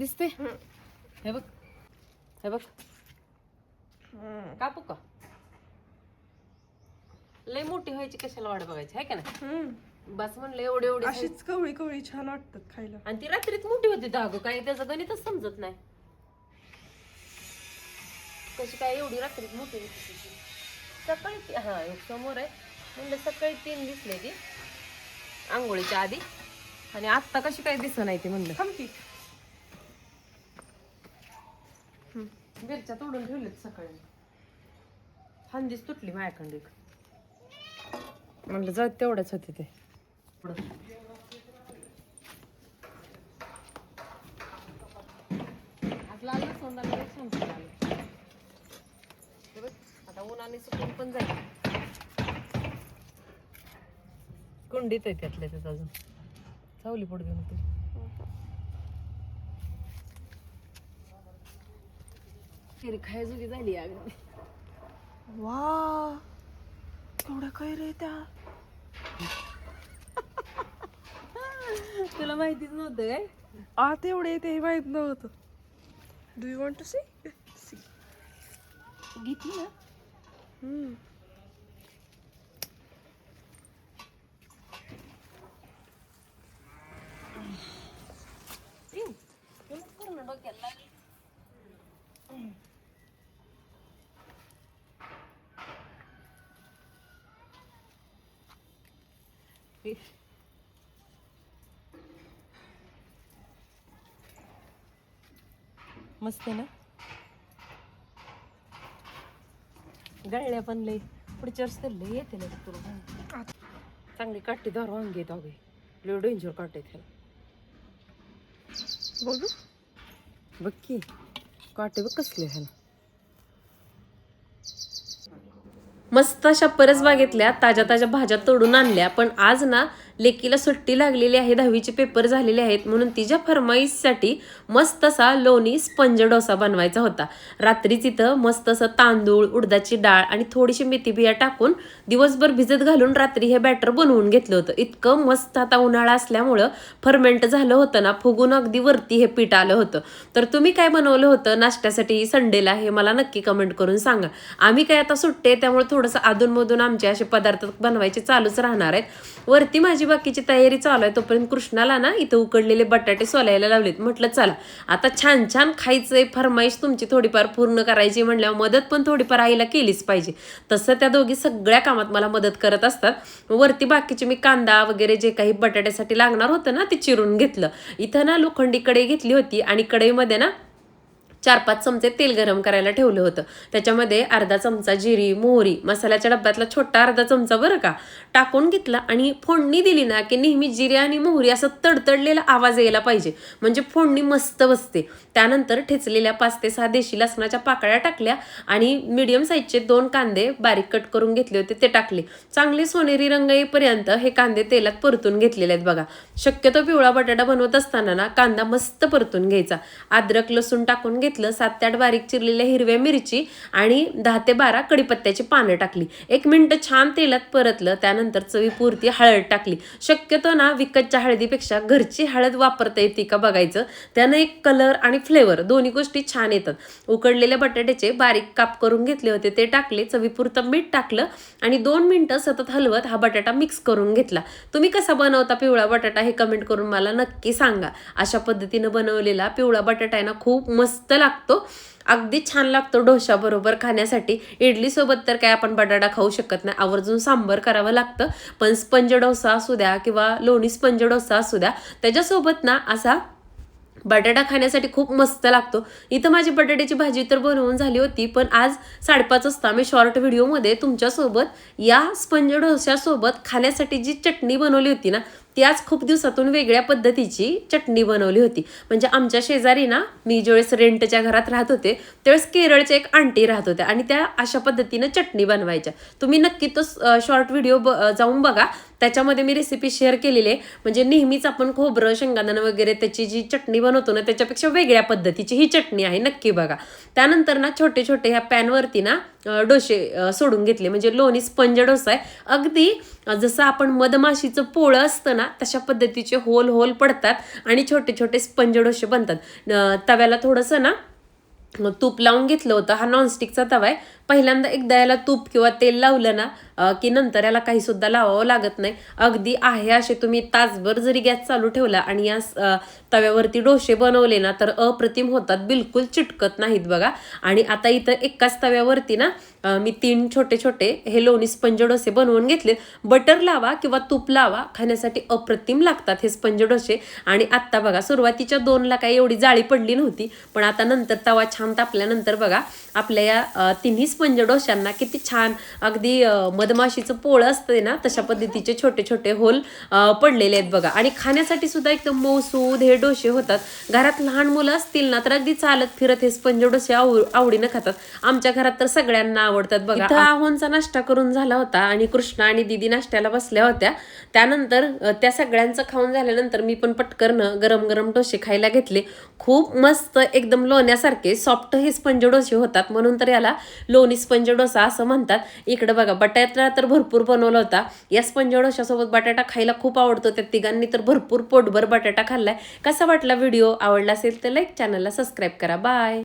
दिसते हे बघ हे बघ कापू का लय मोठी व्हायची कशाला वाट बघायची आहे का नाही बस म्हणलं एवढे एवढे अशीच कवळी कवळी छान वाटतात खायला. आणि ती रात्रीच मोठी होती दागो काय त्याचं गणितच समजत नाही कशी काय एवढी रात्रीच मोठी होती सकाळी हा एक समोर आहे म्हणलं सकाळी 3 दिसले ती आंघोळीच्या आधी आणि आत्ता कशी काय दिसत नाही ती म्हणलं थांबकी मिरच्या तोडून ठेवल्यात सकाळी फांदीच तुटली माझ्याकडे म्हणलं जाऊ तेवढ्याच होते ते आज लाल सोंदाला एक संपलं आलं हे बघ आता उन्हाने सुकून पण जाईल कुंडीत आहे त्यातल्या त्यात अजून सावली पोट घेऊन तू तरी खायजोगी झाली अगदी वा केवढ्या काय रे त्या तुला माहितीच नव्हतं काय आत एवढे ते माहित नव्हतं. Do you want to see घेतली ना पूर्ण डोक्याला लागली मस्त आहे ना गळल्या पण लय पुढच्या वर्षी तर लय येते ना तुला चांगली काठी दार वांगी येत अगे लय डेंजर काटे त्याला बघू बघ की काटे बघ कसले ह्याला मस्त अशा परसबागेतल्या ताज्या ताज्या भाज्या तोडून आणल्या पण आज ना लेकीला सुट्टी लागलेली आहे 10वीचे पेपर झालेले आहेत म्हणून तिच्या फरमाईशसाठी मस्त असा लोणी स्पंज डोसा बनवायचा होता रात्रीच इथं मस्त असं तांदूळ उडदाची डाळ आणि थोडीशी मेथी बिया टाकून दिवसभर भिजत घालून रात्री हे बॅटर बनवून घेतलं होतं इतकं मस्त आता उन्हाळा असल्यामुळं फर्मेंट झालं होतं ना फुगून अगदी वरती हे पीठ आलं होतं तर तुम्ही काय बनवलं होतं नाश्त्यासाठी संडेला हे मला नक्की कमेंट करून सांगा आम्ही काय आता सुट्टे त्यामुळे थोडंसं अधूनमधून आमचे असे पदार्थ बनवायचे चालूच राहणार आहेत वरती माझी बाकीची तयारी चालू आहे तोपर्यंत कृष्णाला ना इथं उकडलेले बटाटे सोलायला लावलेत म्हटलं चला आता छान छान खायचंय फरमाईश तुमची थोडीफार पूर्ण करायची म्हणल्यावर मदत पण थोडीफार आईला केलीच पाहिजे तसं त्या दोघी सगळ्या कामात मला मदत करत असतात वरती बाकीचे मी कांदा वगैरे जे काही बटाट्यासाठी लागणार होतं ना ते चिरून घेतलं इथं ना लोखंडी कढई घेतली होती आणि कढईमध्ये ना 4-5 चमचे तेल गरम करायला ठेवलं होतं त्याच्यामध्ये अर्धा चमचा जिरी मोहरी मसाल्याच्या डब्यातला छोटा अर्धा चमचा बरं का टाकून घेतला आणि फोडणी दिली ना की नेहमी जिरे आणि मोहरी असं तडतडलेला आवाज यायला पाहिजे म्हणजे फोडणी मस्त बसते त्यानंतर ठेचलेल्या 5 ते 6 देशी लसणाच्या पाकळ्या टाकल्या आणि मीडियम साईजचे 2 कांदे बारीक कट करून घेतले होते ते टाकले चांगले सोनेरी रंग येईपर्यंत हे कांदे तेलात परतून घेतलेले आहेत बघा शक्यतो पिवळा बटाटा बनवत असताना ना कांदा मस्त परतून घ्यायचा अद्रक लसूण टाकून घेतलं 7 ते 8 बारीक चिरलेल्या हिरव्या मिरची आणि 10 ते 12 कढीपत्त्याची पानं टाकली 1 मिनिट छान तेलात परतलं त्यानंतर चवीपुरती हळद टाकली शक्यतो ना विकतच्या हळदीपेक्षा घरची हळद वापरता येते का बघायचं त्यानं एक कलर आणि फ्लेवर दोन्ही गोष्टी छान येतात उकडलेल्या बटाट्याचे बारीक काप करून घेतले होते ते टाकले चवीपुरतं मीठ टाकलं आणि 2 मिनिटं सतत हलवत हा बटाटा मिक्स करून घेतला तुम्ही कसा बनवता पिवळा बटाटा हे कमेंट करून मला नक्की सांगा अशा पद्धतीनं बनवलेला पिवळा बटाटा आहे ना खूप मस्त लागतो अगदी छान लागतो डोशा बरोबर खाण्यासाठी इडली सोबत तर काय आपण बटाटा खाऊ शकत नाही आवर्जून सांबर करावं लागतं पण स्पंज डोसा असू द्या किंवा लोणी स्पंज डोसा असू द्या त्याच्यासोबत ना असा बटाटा खाण्यासाठी खूप मस्त लागतो इथं माझी बटाट्याची भाजी तर बनवून झाली होती पण आज 5:30 वाजता मी शॉर्ट व्हिडिओमध्ये तुमच्यासोबत या स्पंज डोश्यासोबत खाण्यासाठी जी चटणी बनवली होती ना ती आज खूप दिवसातून वेगळ्या पद्धतीची चटणी बनवली होती म्हणजे आमच्या शेजारी ना मी ज्यावेळेस रेंटच्या घरात राहत होते त्यावेळेस केरळच्या एक आंटी राहत होत्या आणि त्या अशा पद्धतीनं चटणी बनवायच्या तुम्ही नक्की तो शॉर्ट व्हिडिओ जाऊन बघा त्याच्यामध्ये मी रेसिपी शेअर केलेली आहे म्हणजे नेहमीच आपण खोबरं शेंगदाणा वगैरे त्याची जी चटणी बनवतो ना त्याच्यापेक्षा वेगळ्या पद्धतीची ही चटणी आहे नक्की बघा त्यानंतर ना छोटे छोटे ह्या पॅनवरती ना डोसे सोडून घेतले. म्हणजे लोणी स्पंज डोसा आहे. अगदी जसं आपण मधमाशीचं पोळं असतं ना तशा पद्धतीचे होल होल पडतात आणि छोटे छोटे स्पंज डोसे बनतात. तव्याला थोडंसं ना तूप लावून घेतलं होतं. हा नॉनस्टिकचा तवा आहे. पहिल्यांदा एकदा याला तूप किंवा तेल लावलं ना की नंतर याला काही सुद्धा लावावं लागत नाही. अगदी आहे असे तुम्ही तासभर जरी गॅस चालू ठेवला आणि या तव्यावरती डोसे बनवले ना तर अप्रतिम होतात, बिलकुल चिटकत नाहीत बघा. आणि आता इथं एकाच तव्यावरती ना मी 3 छोटे छोटे हे लोणी स्पंज डोसे बनवून घेतले. बटर लावा किंवा तूप लावा, खाण्यासाठी अप्रतिम लागतात हे स्पंज डोसे. आणि आत्ता बघा सुरुवातीच्या 2ला काही एवढी जाळी पडली नव्हती, पण आता नंतर तवा छान तापल्यानंतर बघा आपल्या या तिन्ही स्पंज डोशांना किती छान अगदी मधमाशीचं पोळं असते ना तशा पद्धतीचे छोटे छोटे होल पडलेले आहेत बघा. आणि खाण्यासाठी सुद्धा एकदम मौसूद हे डोसे होतात. घरात लहान मुलं असतील ना तर अगदी चालत फिरत हे स्पंज डोसे आवडीनं खातात. आमच्या घरात तर सगळ्यांना आवडतात बघा. इथं आहोंचा नाश्ता करून झाला होता आणि कृष्णा आणि दीदी नाश्त्याला बसल्या होत्या. त्यानंतर त्या सगळ्यांचं खाऊन झाल्यानंतर मी पण पटकन गरम गरम डोसे खायला घेतले. खूप मस्त एकदम लोण्यासारखे सॉफ्ट हे स्पंज डोसे होतात, म्हणून तर याला लोणी स्पंज डोसा असं म्हणतात. इकडे बघा बटाटा तर भरपूर बनवला होता. या स्पंज डोशासोबत बटाटा खायला खूप आवडतो. त्या तिघांनी तर भरपूर पोटभर बटाटा खाल्लाय. कसा वाटला व्हिडिओ? आवडला असेल तर लाईक, चॅनलला सबस्क्राईब करा. बाय.